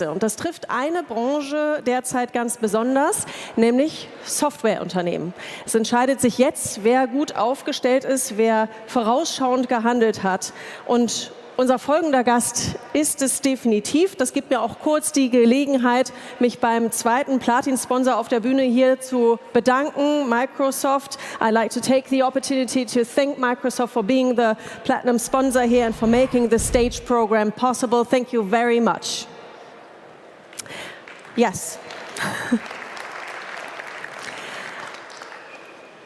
Und das trifft eine Branche derzeit ganz besonders, nämlich Softwareunternehmen. Es entscheidet sich jetzt, wer gut aufgestellt ist, wer vorausschauend gehandelt hat. Und unser folgender Gast ist es definitiv. Das gibt mir auch kurz die Gelegenheit, mich beim zweiten Platin-Sponsor auf der Bühne hier zu bedanken, Microsoft. I'd like to take the opportunity to thank Microsoft for being the platinum sponsor here and for making the stage program possible. Thank you very much. Yes.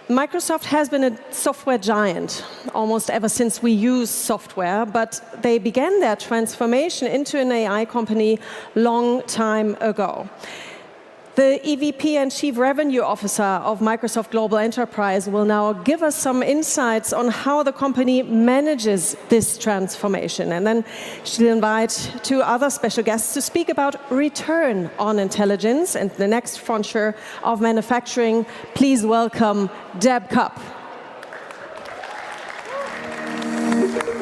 Microsoft has been a software giant almost ever since we use software, but they began their transformation into an AI company long time ago. The EVP and Chief Revenue Officer of Microsoft Global Enterprise will now give us some insights on how the company manages this transformation. And then she'll invite two other special guests to speak about return on intelligence and the next frontier of manufacturing. Please welcome Deb Cupp.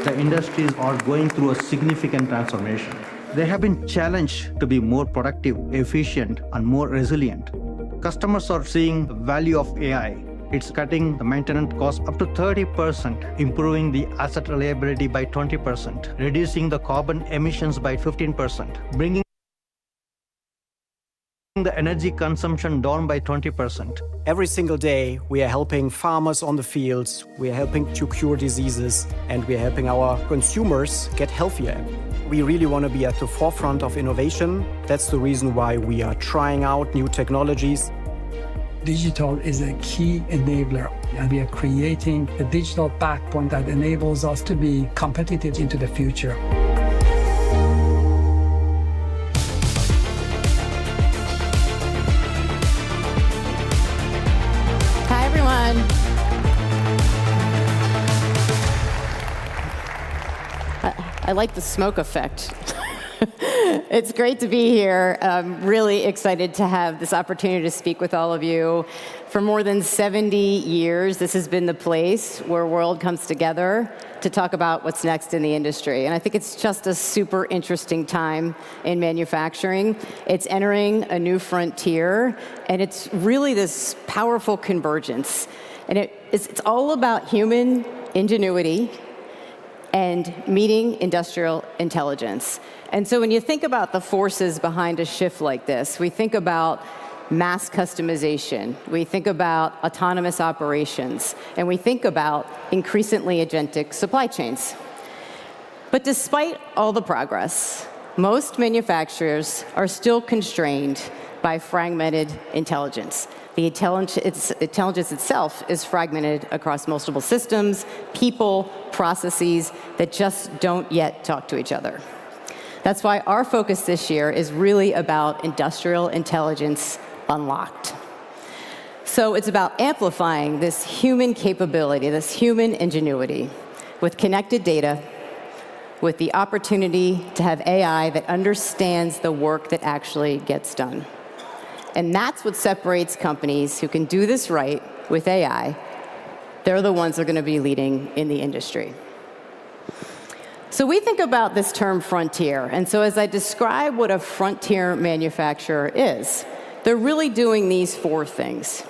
The industries are going through a significant transformation. They have been challenged to be more productive, efficient, and more resilient. Customers are seeing the value of AI. It's cutting the maintenance cost up to 30%, improving the asset reliability by 20%, reducing the carbon emissions by 15%, bringing the energy consumption down by 20%. Every single day, we are helping farmers on the fields, we are helping to cure diseases, and we are helping our consumers get healthier. We really want to be at the forefront of innovation. That's the reason why we are trying out new technologies. Digital is a key enabler, and we are creating a digital backbone that enables us to be competitive into the future. Hi, everyone. I like the smoke effect. It's great to be here. I'm really excited to have this opportunity to speak with all of you. For more than 70 years, this has been the place where world comes together to talk about what's next in the industry. And I think it's just a super interesting time in manufacturing. It's entering a new frontier, and it's really this powerful convergence. And it's all about human ingenuity and meeting industrial intelligence. And so when you think about the forces behind a shift like this, we think about mass customization, we think about autonomous operations, and we think about increasingly agentic supply chains. But despite all the progress, most manufacturers are still constrained by fragmented intelligence. The intelligence itself is fragmented across multiple systems, people, processes that just don't yet talk to each other. That's why our focus this year is really about industrial intelligence unlocked. So it's about amplifying this human capability, this human ingenuity, with connected data, with the opportunity to have AI that understands the work that actually gets done. And that's what separates companies who can do this right with AI. They're the ones that are going to be leading in the industry. So we think about this term frontier. And so as I describe what a frontier manufacturer is, they're really doing these four things.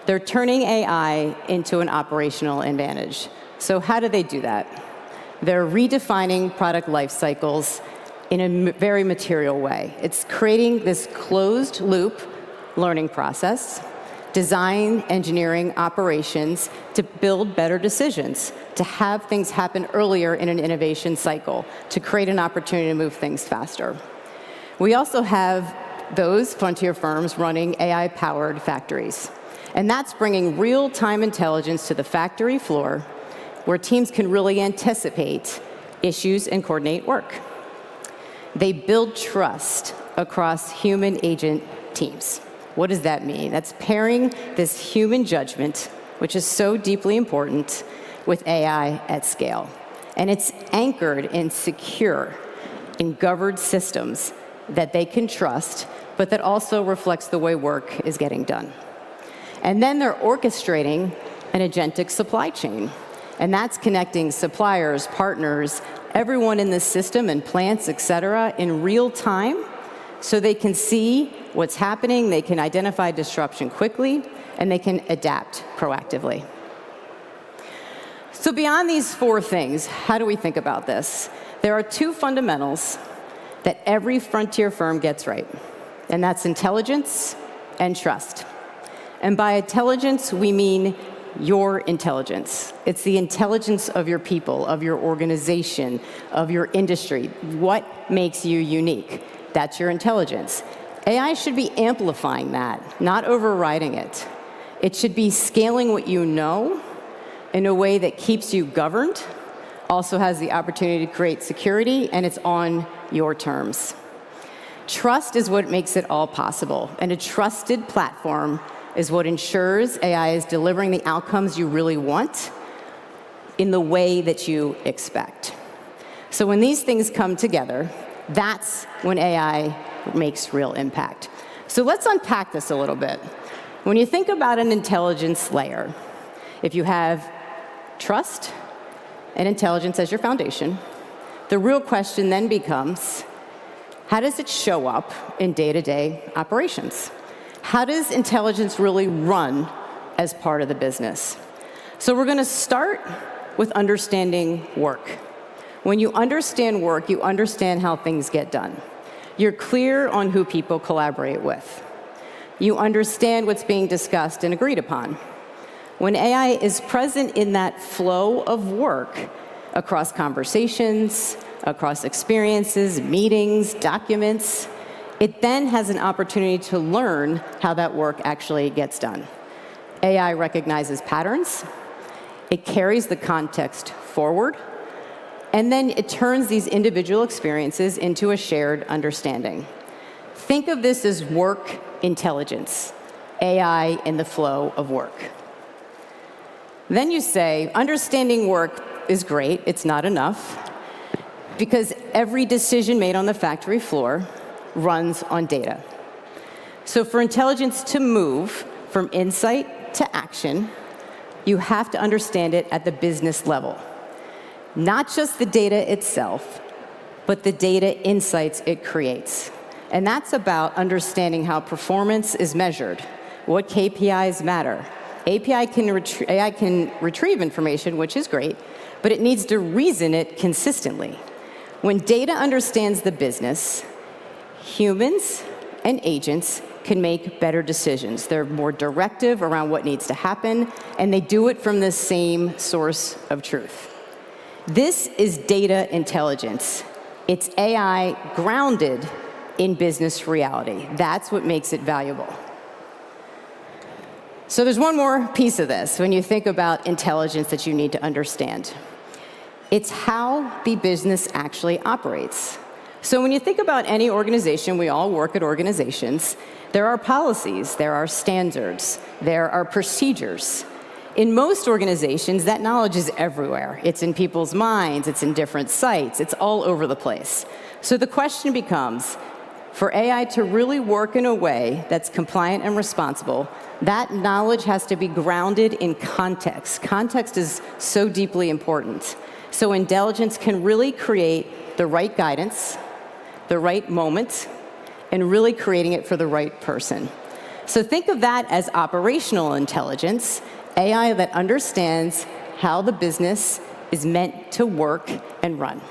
They're turning AI into an operational advantage. So how do they do that? They're redefining product life cycles in a very material way. It's creating this closed loop learning process, design, engineering, operations to build better decisions, to have things happen earlier in an innovation cycle, to create an opportunity to move things faster. We also have those frontier firms running AI-powered factories. And that's bringing real-time intelligence to the factory floor where teams can really anticipate issues and coordinate work. They build trust across human-agent teams. What does that mean? That's pairing this human judgment, which is so deeply important, with AI at scale. And it's anchored in secure, in governed systems that they can trust, but that also reflects the way work is getting done. And then they're orchestrating an agentic supply chain. And that's connecting suppliers, partners, everyone in the system and plants, et cetera, in real time so they can see what's happening, they can identify disruption quickly, and they can adapt proactively. So beyond these four things, how do we think about this? There are two fundamentals that every frontier firm gets right, and that's intelligence and trust. And by intelligence, we mean your intelligence. It's the intelligence of your people, of your organization, of your industry. What makes you unique? That's your intelligence. AI should be amplifying that, not overriding it. It should be scaling what you know in a way that keeps you governed, also has the opportunity to create security, and it's on your terms. Trust is what makes it all possible, and a trusted platform is what ensures AI is delivering the outcomes you really want in the way that you expect. So when these things come together, that's when AI makes real impact. So let's unpack this a little bit. When you think about an intelligence layer, if you have trust and intelligence as your foundation, the real question then becomes, how does it show up in day-to-day operations? How does intelligence really run as part of the business? So we're going to start with understanding work. When you understand work, you understand how things get done. You're clear on who people collaborate with. You understand what's being discussed and agreed upon. When AI is present in that flow of work across conversations, across experiences, meetings, documents, it then has an opportunity to learn how that work actually gets done. AI recognizes patterns, it carries the context forward, and then it turns these individual experiences into a shared understanding. Think of this as work intelligence, AI in the flow of work. Then you say, understanding work is great, it's not enough, because every decision made on the factory floor runs on data. So for intelligence to move from insight to action, you have to understand it at the business level. Not just the data itself, but the data insights it creates. And that's about understanding how performance is measured, what KPIs matter. AI can retrieve information, which is great, but it needs to reason it consistently. When data understands the business, humans and agents can make better decisions. They're more directive around what needs to happen, and they do it from the same source of truth. This is data intelligence. It's AI grounded in business reality. That's what makes it valuable. So there's one more piece of this when you think about intelligence that you need to understand. It's how the business actually operates. So when you think about any organization, we all work at organizations, there are policies, there are standards, there are procedures. In most organizations, that knowledge is everywhere. It's in people's minds, it's in different sites, it's all over the place. So the question becomes, for AI to really work in a way that's compliant and responsible, that knowledge has to be grounded in context. Context is so deeply important. So intelligence can really create the right guidance, the right moment, and really creating it for the right person. So think of that as operational intelligence, AI that understands how the business is meant to work and run.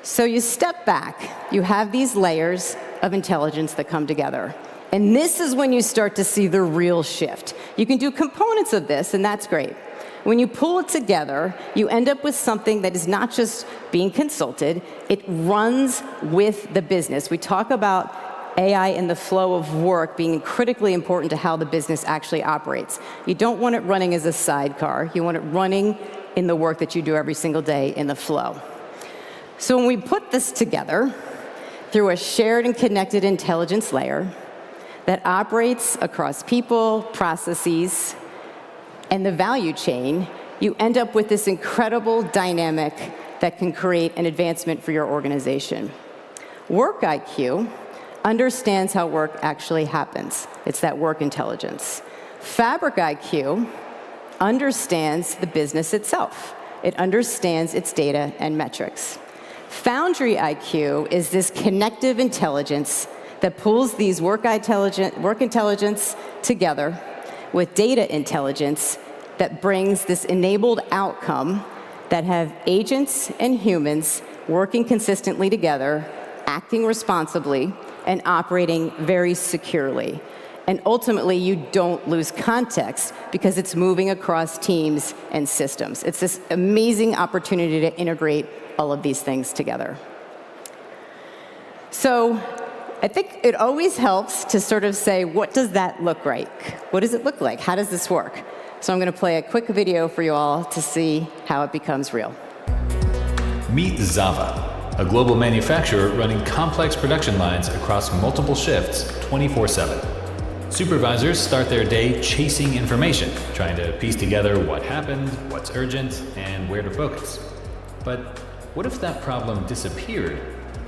So you step back, you have these layers of intelligence that come together. And this is when you start to see the real shift. You can do components of this, and that's great. When you pull it together, you end up with something that is not just being consulted, it runs with the business. We talk about AI in the flow of work being critically important to how the business actually operates. You don't want it running as a sidecar. You want it running in the work that you do every single day in the flow. So when we put this together through a shared and connected intelligence layer that operates across people, processes, and the value chain, you end up with this incredible dynamic that can create an advancement for your organization. Work IQ understands how work actually happens. It's that work intelligence. Fabric IQ understands the business itself. It understands its data and metrics. Foundry IQ is this connective intelligence that pulls these work intelligence together with data intelligence that brings this enabled outcome that have agents and humans working consistently together, acting responsibly, and operating very securely. And ultimately, you don't lose context because it's moving across teams and systems. It's this amazing opportunity to integrate all of these things together. So I think it always helps to sort of say, what does that look like? What does it look like? How does this work? So I'm going to play a quick video for you all to see how it becomes real. Meet Zava, a global manufacturer running complex production lines across multiple shifts 24/7. Supervisors start their day chasing information, trying to piece together what happened, what's urgent, and where to focus. But what if that problem disappeared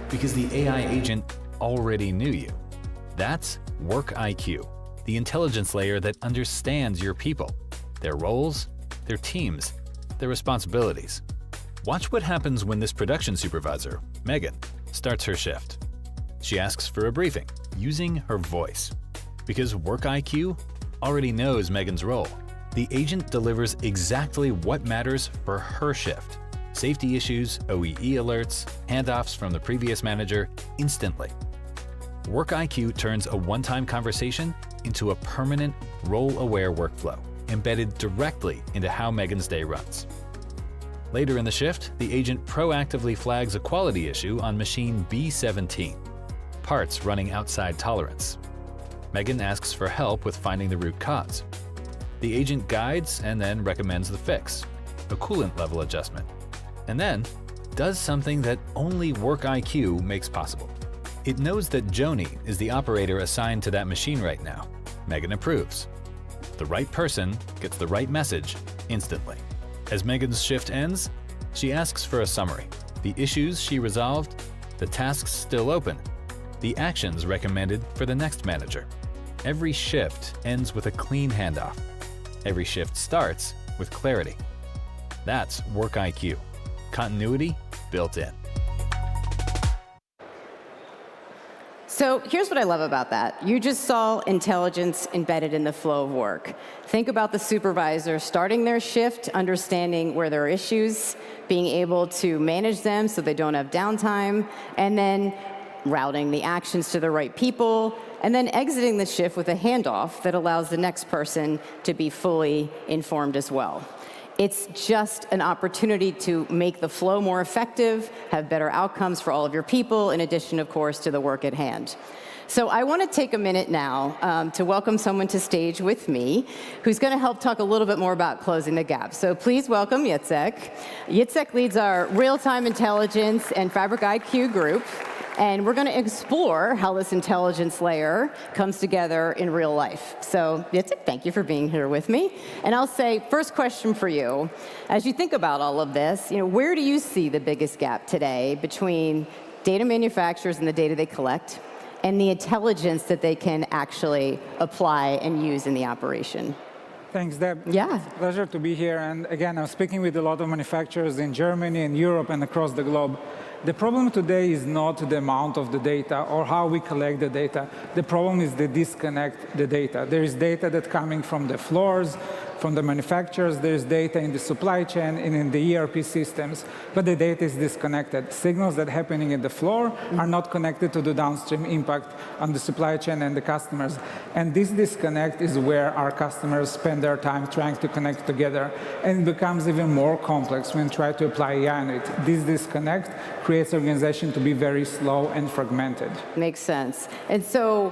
because the AI agent already knew you? That's Work IQ, the intelligence layer that understands your people, their roles, their teams, their responsibilities. Watch what happens when this production supervisor, Megan, starts her shift. She asks for a briefing using her voice. Because Work IQ already knows Megan's role, the agent delivers exactly what matters for her shift. Safety issues, OEE alerts, handoffs from the previous manager instantly. Work IQ turns a one-time conversation into a permanent, role-aware workflow, embedded directly into how Megan's day runs. Later in the shift, the agent proactively flags a quality issue on machine B17, parts running outside tolerance. Megan asks for help with finding the root cause. The agent guides and then recommends the fix, a coolant level adjustment, and then does something that only Work IQ makes possible. It knows that Joni is the operator assigned to that machine right now. Megan approves. The right person gets the right message instantly. As Megan's shift ends, she asks for a summary. The issues she resolved, the tasks still open, the actions recommended for the next manager. Every shift ends with a clean handoff. Every shift starts with clarity. That's Work IQ. Continuity built in. So here's what I love about that. You just saw intelligence embedded in the flow of work. Think about the supervisor starting their shift, understanding where there are issues, being able to manage them so they don't have downtime, and then routing the actions to the right people, and then exiting the shift with a handoff that allows the next person to be fully informed as well. It's just an opportunity to make the flow more effective, have better outcomes for all of your people, in addition, of course, to the work at hand. So I want to take a minute now to welcome someone to stage with me who's going to help talk a little bit more about closing the gap. So please welcome Yitzhak. Yitzhak leads our real-time intelligence and Fabric IQ group. And we're going to explore how this intelligence layer comes together in real life. So, Yitzhak, thank you for being here with me. And I'll say, first question for you. As you think about all of this, where do you see the biggest gap today between data manufacturers and the data they collect and the intelligence that they can actually apply and use in the operation? Thanks, Deb. Yeah. It's a pleasure to be here. And again, I'm speaking with a lot of manufacturers in Germany and Europe and across the globe. The problem today is not the amount of the data or how we collect the data. The problem is the disconnect the data. There is data that's coming from the floors, from the manufacturers. There's data in the supply chain and in the ERP systems, but the data is disconnected. Signals that are happening in the floor are not connected to the downstream impact on the supply chain and the customers. And this disconnect is where our customers spend their time trying to connect together. And it becomes even more complex when you try to apply AI on it. This disconnect creates organization to be very slow and fragmented. Makes sense. And so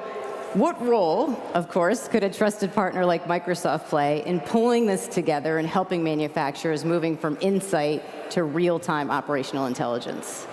what role, of course, could a trusted partner like Microsoft play in pulling this together and helping manufacturers moving from insight to real-time operational intelligence?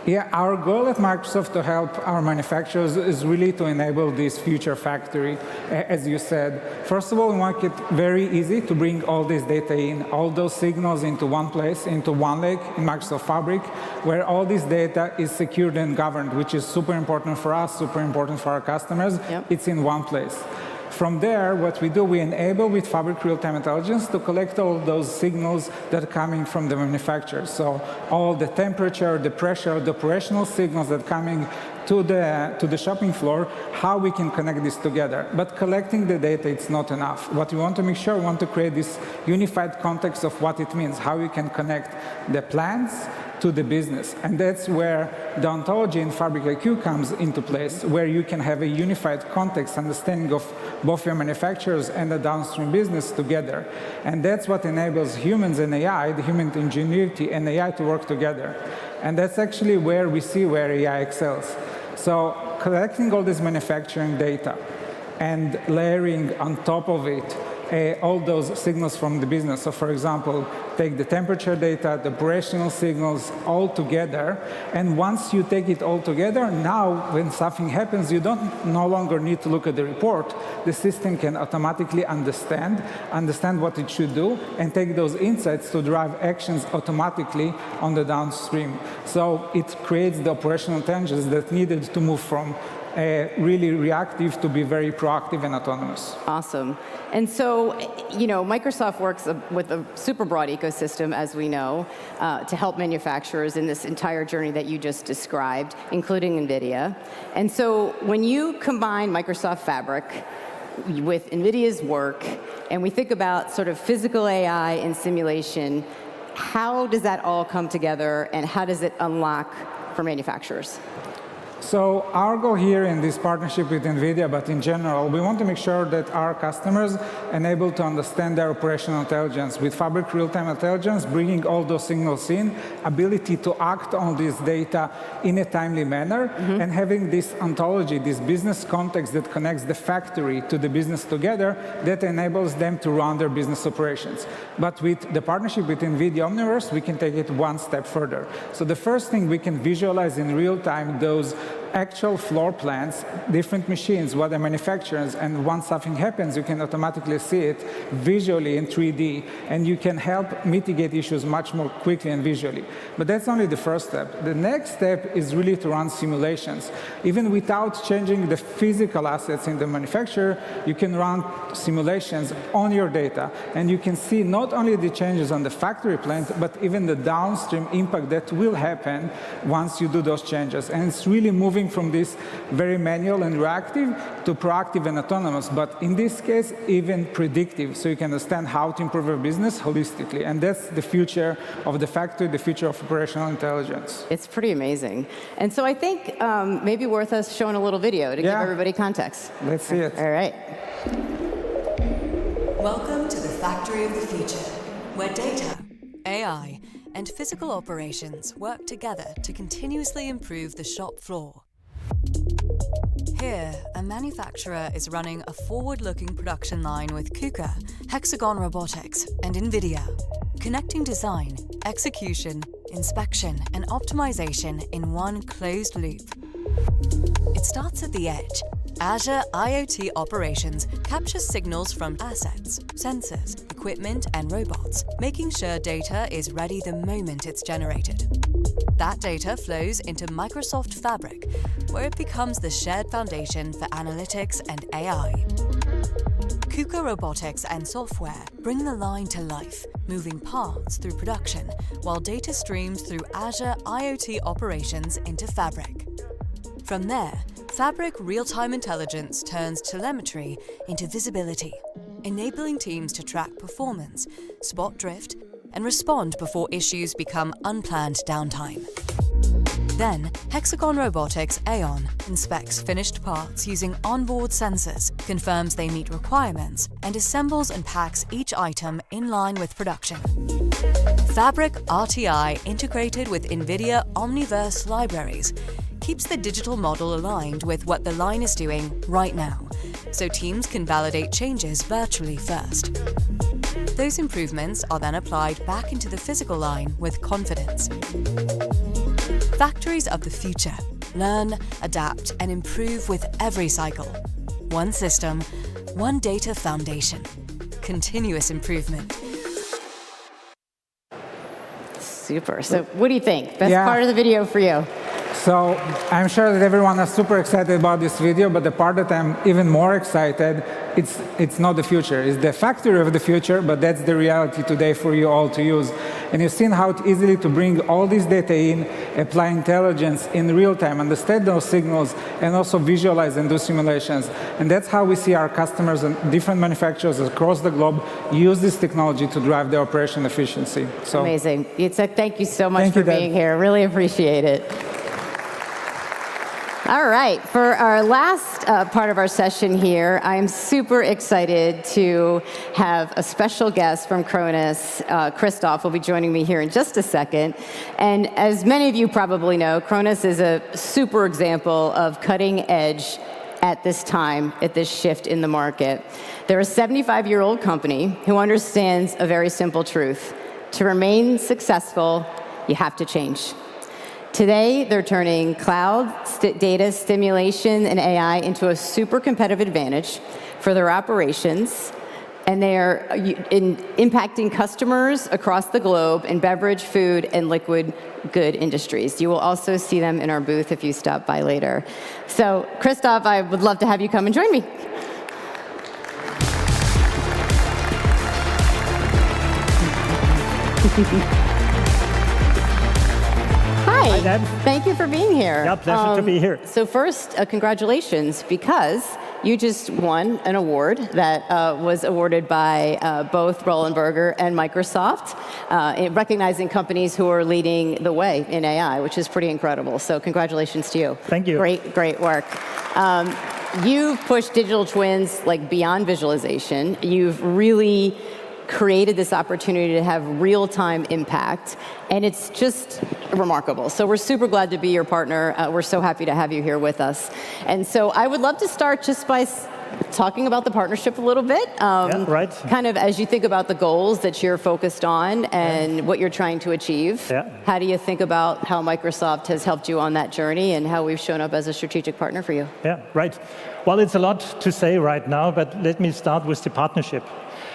Yeah, our goal at Microsoft to help our manufacturers is really to enable this future factory, as you said. First of all, we want it very easy to bring all this data in, all those signals into one place, into one lake in Microsoft Fabric, where all this data is secured and governed, which is super important for us, super important for our customers. Yep. It's in one place. From there, what we do, we enable with Fabric real-time intelligence to collect all those signals that are coming from the manufacturer. So all the temperature, the pressure, the operational signals that are coming to the shopping floor, how we can connect this together. But collecting the data, it's not enough. What we want to make sure, we want to create this unified context of what it means, how we can connect the plants to the business. And that's where the ontology in Fabric IQ comes into place, where you can have a unified context, understanding of both your manufacturers and the downstream business together. And that's what enables humans and AI, the human ingenuity and AI to work together. And that's actually where we see where AI excels. So collecting all this manufacturing data and layering on top of it all those signals from the business. So for example, take the temperature data, the operational signals all together. And once you take it all together, now when something happens, you no longer need to look at the report. The system can automatically understand what it should do and take those insights to drive actions automatically on the downstream. So it creates the operational intelligence that needed to move from really reactive to be very proactive and autonomous. Awesome. And so, Microsoft works with a super broad ecosystem, as we know, to help manufacturers in this entire journey that you just described, including NVIDIA. And so when you combine Microsoft Fabric with NVIDIA's work, and we think about sort of physical AI and simulation, how does that all come together, and how does it unlock for manufacturers? So our goal here in this partnership with NVIDIA, but in general, we want to make sure that our customers are able to understand their operational intelligence. With Fabric real-time intelligence, bringing all those signals in, ability to act on this data in a timely manner, and having this ontology, this business context that connects the factory to the business together, that enables them to run their business operations. But with the partnership with NVIDIA Omniverse, we can take it one step further. So the first thing, we can visualize in real time those actual floor plans, different machines, what they're manufacturers, and once something happens, you can automatically see it visually in 3D, and you can help mitigate issues much more quickly and visually. But that's only the first step. The next step is really to run simulations. Even without changing the physical assets in the manufacturer, you can run simulations on your data, and you can see not only the changes on the factory plant, but even the downstream impact that will happen once you do those changes. And it's really moving from this very manual and reactive to proactive and autonomous, but in this case, even predictive, so you can understand how to improve your business holistically. And that's the future of the factory, the future of operational intelligence. It's pretty amazing. And so I think maybe worth us showing a little video to give everybody context. Let's see it. All right. Welcome to the factory of the future, where data, AI, and physical operations work together to continuously improve the shop floor. Here, a manufacturer is running a forward-looking production line with KUKA, Hexagon Robotics, and NVIDIA, connecting design, execution, inspection, and optimization in one closed loop. It starts at the edge. Azure IoT Operations captures signals from assets, sensors, equipment, and robots, making sure data is ready the moment it's generated. That data flows into Microsoft Fabric, where it becomes the shared foundation for analytics and AI. KUKA robotics and software bring the line to life, moving parts through production, while data streams through Azure IoT Operations into Fabric. From there, Fabric real-time intelligence turns telemetry into visibility, enabling teams to track performance, spot drift, and respond before issues become unplanned downtime. Then, Hexagon Robotics Aeon inspects finished parts using onboard sensors, confirms they meet requirements, and assembles and packs each item in line with production. Fabric RTI, integrated with NVIDIA Omniverse libraries, keeps the digital model aligned with what the line is doing right now, so teams can validate changes virtually first. Those improvements are then applied back into the physical line with confidence. Factories of the future learn, adapt, and improve with every cycle. One system, one data foundation. Continuous improvement. Super. So what do you think? Best part of the video for you? So I'm sure that everyone is super excited about this video, but the part that I'm even more excited, it's not the future. It's the factory of the future, but that's the reality today for you all to use. And you've seen how it's easily to bring all this data in, apply intelligence in real time, understand those signals, and also visualize and do simulations. And that's how we see our customers and different manufacturers across the globe use this technology to drive their operation efficiency. So, amazing. Yitzhak, thank you so much for being here. Really appreciate it. All right, for our last part of our session here, I'm super excited to have a special guest from Krones. Christoph will be joining me here in just a second. And as many of you probably know, Krones is a super example of cutting edge at this time, at this shift in the market. They're a 75-year-old company who understands a very simple truth. To remain successful, you have to change. Today, they're turning cloud, data, stimulation, and AI into a super competitive advantage for their operations, and they are impacting customers across the globe in beverage, food, and liquid good industries. You will also see them in our booth if you stop by later. So, Christoph, I would love to have you come and join me. Hi, Deb. Thank you for being here. Yeah, pleasure to be here. So first, congratulations, because you just won an award that was awarded by both Roland Berger and Microsoft, recognizing companies who are leading the way in AI, which is pretty incredible. So congratulations to you. Thank you. Great work. You've pushed digital twins like beyond visualization. You've really created this opportunity to have real-time impact, and it's just remarkable. So we're super glad to be your partner. We're so happy to have you here with us. And so I would love to start just by talking about the partnership a little bit. Yeah, right. Kind of as you think about the goals that you're focused on and what you're trying to achieve. Yeah. How do you think about how Microsoft has helped you on that journey and how we've shown up as a strategic partner for you? Yeah, right. Well, it's a lot to say right now, but let me start with the partnership.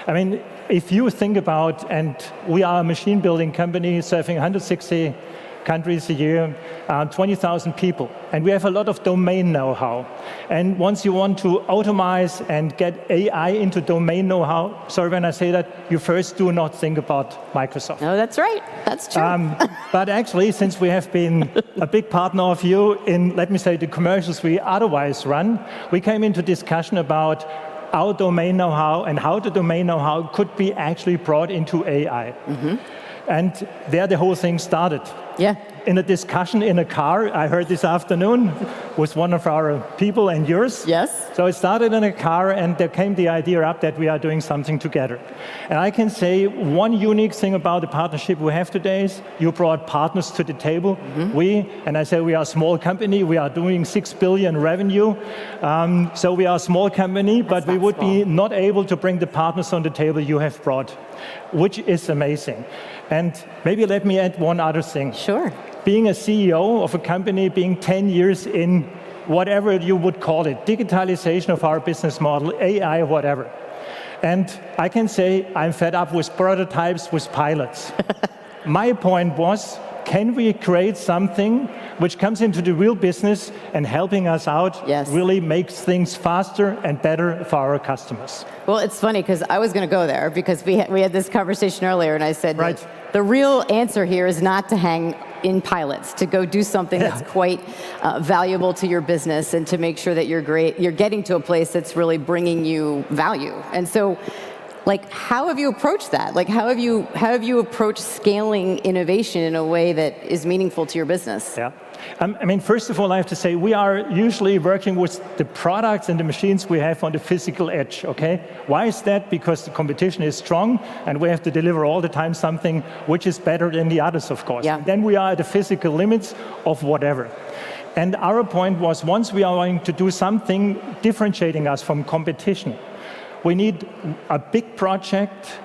I mean, if you think about, and we are a machine building company serving 160 countries a year, 20,000 people, and we have a lot of domain know-how. And once you want to automate and get AI into domain know-how, sorry when I say that, you first do not think about Microsoft. No, that's right. That's true. But actually, since we have been a big partner of you in, let me say, the commercials we otherwise run, we came into discussion about our domain know-how and how the domain know-how could be actually brought into AI. Mm-hmm. And there the whole thing started. Yeah. In a discussion in a car, I heard this afternoon, with one of our people and yours. Yes. So it started in a car, and there came the idea up that we are doing something together. And I can say one unique thing about the partnership we have today is you brought partners to the table. Mm-hmm. And I say we are a small company, we are doing 6 billion revenue. So we are a small company, but we would be not able to bring the partners on the table you have brought, which is amazing. And maybe let me add one other thing. Sure. Being a CEO of a company, being 10 years in whatever you would call it, digitalization of our business model, AI, whatever. And I can say I'm fed up with prototypes, with pilots. My point was, can we create something which comes into the real business and helping us out, really makes things faster and better for our customers? Well, it's funny because I was going to go there because we had this conversation earlier, and I said that the real answer here is not to hang in pilots, to go do something that's quite valuable to your business and to make sure that you're getting to a place that's really bringing you value. And so, like, how have you approached that? Like, how have you approached scaling innovation in a way that is meaningful to your business? Yeah. I mean, first of all, I have to say, we are usually working with the products and the machines we have on the physical edge, okay? Why is that? Because the competition is strong, and we have to deliver all the time something which is better than the others, of course. Yeah. And then we are at the physical limits of whatever. And our point was, once we are going to do something differentiating us from competition, we need a big project,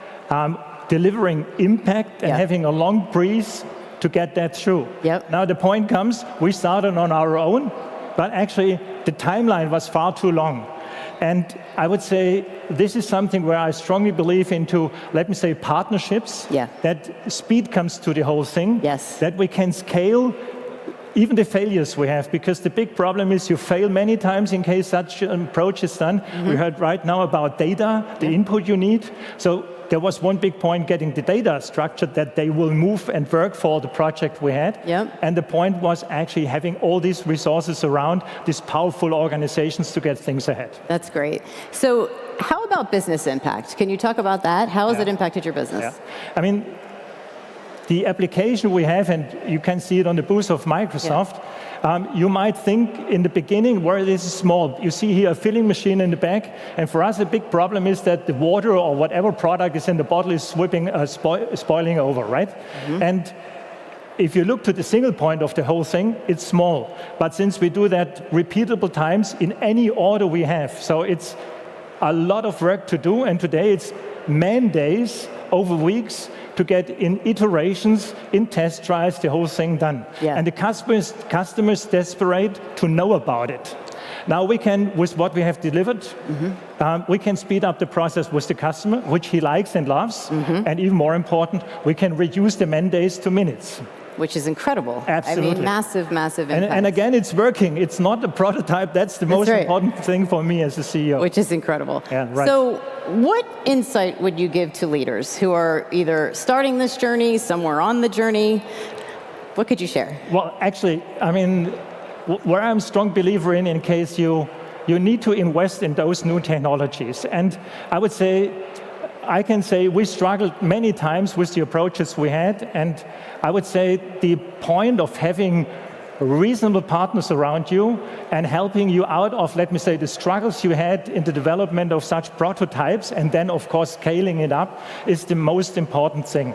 delivering impact and having a long breeze to get that through. Yep. Now the point comes, we started on our own, but actually the timeline was far too long. And I would say this is something where I strongly believe into, let me say, partnerships, that speed comes to the whole thing, that we can scale even the failures we have, because the big problem is you fail many times in case such an approach is done. We heard right now about data, the input you need. So there was one big point getting the data structured that they will move and work for the project we had. And the point was actually having all these resources around, these powerful organizations to get things ahead. That's great. So how about business impact? Can you talk about that? How has it impacted your business? I mean, the application we have, and you can see it on the booth of Microsoft, you might think in the beginning, where this is small. You see here a filling machine in the back, and for us a big problem is that the water or whatever product is in the bottle is spoiling over, right? And if you look to the single point of the whole thing, it's small. But since we do that repeatable times in any order we have, so it's a lot of work to do, and today it's man days over weeks to get in iterations, in test trials, the whole thing done. And the customers desperate to know about it. Now we can, with what we have delivered, we can speed up the process with the customer, which he likes and loves, and even more important, we can reduce the man days to minutes. Which is incredible. Absolutely. I mean, massive, massive impact. And again, it's working. It's not a prototype. That's the most important thing for me as a CEO. Which is incredible. Right. So what insight would you give to leaders who are either starting this journey, somewhere on the journey? What could you share? Well, actually, I mean, where I'm a strong believer in case you need to invest in those new technologies. And I can say we struggled many times with the approaches we had, and I would say the point of having reasonable partners around you and helping you out of, let me say, the struggles you had in the development of such prototypes, and then of course scaling it up, is the most important thing.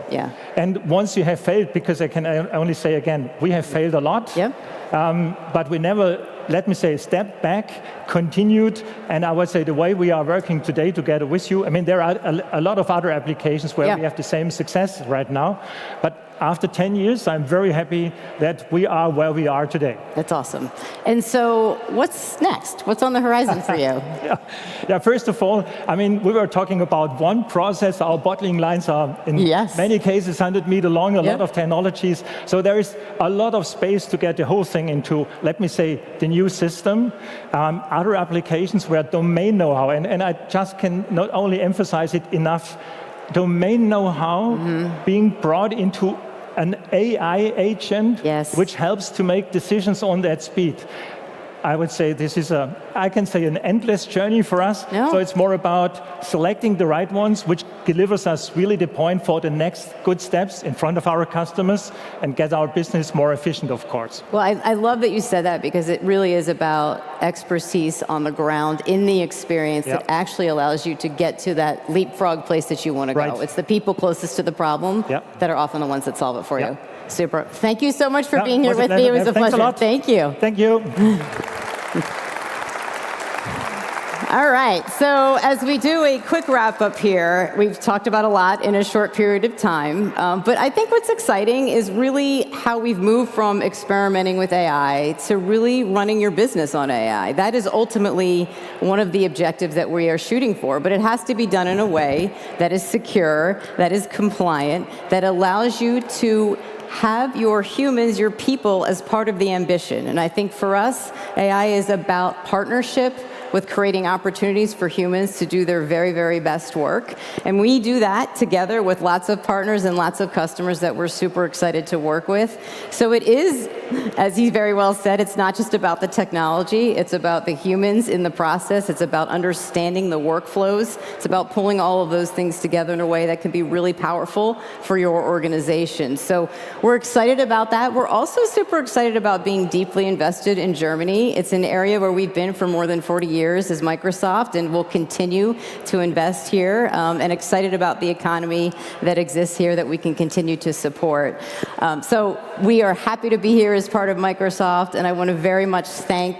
And once you have failed, because I can only say again, we have failed a lot, but we never, let me say, stepped back, continued, and I would say the way we are working today together with you, I mean, there are a lot of other applications where we have the same success right now, but after 10 years, I'm very happy that we are where we are today. That's awesome. And so what's next? What's on the horizon for you? First of all, I mean, we were talking about one process. Our bottling lines are in many cases 100 meters long, a lot of technologies. So there is a lot of space to get the whole thing into, let me say, the new system. Other applications where domain know-how, and I just can not only emphasize it enough, domain know-how being brought into an AI agent, which helps to make decisions on that speed. I would say this is I can say an endless journey for us. So it's more about selecting the right ones, which delivers us really the point for the next good steps in front of our customers and get our business more efficient, of course. Well, I love that you said that, because it really is about expertise on the ground in the experience that actually allows you to get to that leapfrog place that you want to go. It's the people closest to the problem that are often the ones that solve it for you. Super. Thank you so much for being here with me. It was a pleasure. Thank you. Thank you. All right, so as we do a quick wrap up here, we've talked about a lot in a short period of time, but I think what's exciting is really how we've moved from experimenting with AI to really running your business on AI. That is ultimately one of the objectives that we are shooting for, but it has to be done in a way that is secure, that is compliant, that allows you to have your humans, your people, as part of the ambition. And I think for us, AI is about partnership with creating opportunities for humans to do their very, very best work. And we do that together with lots of partners and lots of customers that we're super excited to work with. So it is, as he very well said, it's not just about the technology, it's about the humans in the process, it's about understanding the workflows, it's about pulling all of those things together in a way that can be really powerful for your organization. So we're excited about that. We're also super excited about being deeply invested in Germany. It's an area where we've been for more than 40 years as Microsoft, and we'll continue to invest here, and excited about the economy that exists here that we can continue to support. So we are happy to be here as part of Microsoft, and I want to very much thank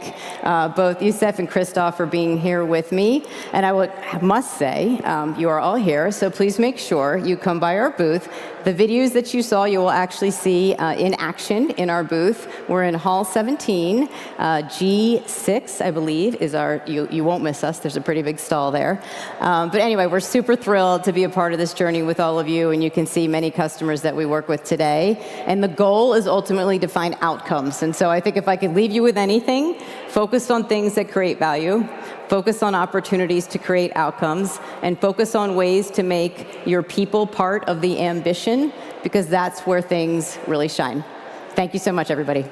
both Yitzhak and Christoph for being here with me. And I must say, you are all here, so please make sure you come by our booth, The videos that you saw, you will actually see in action in our booth. We're in Hall 17. G6, I believe, is our, you won't miss us. There's a pretty big stall there. But anyway, we're super thrilled to be a part of this journey with all of you, and you can see many customers that we work with today. And the goal is ultimately to find outcomes. And so I think if I could leave you with anything, focus on things that create value, focus on opportunities to create outcomes, and focus on ways to make your people part of the ambition, because that's where things really shine. Thank you so much, everybody.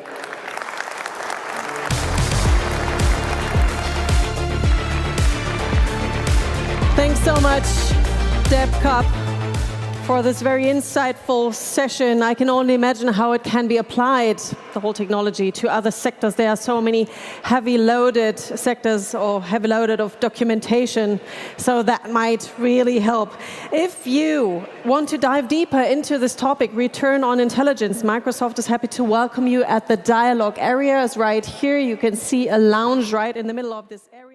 Thanks so much, Deb, Cupp, for this very insightful session. I can only imagine how it can be applied, the whole technology, to other sectors. There are so many heavy loaded sectors or heavy loaded of documentation, so that might really help. If you want to dive deeper into this topic, return on intelligence, Microsoft is happy to welcome you at the dialogue areas right here. You can see a lounge right in the middle of this area.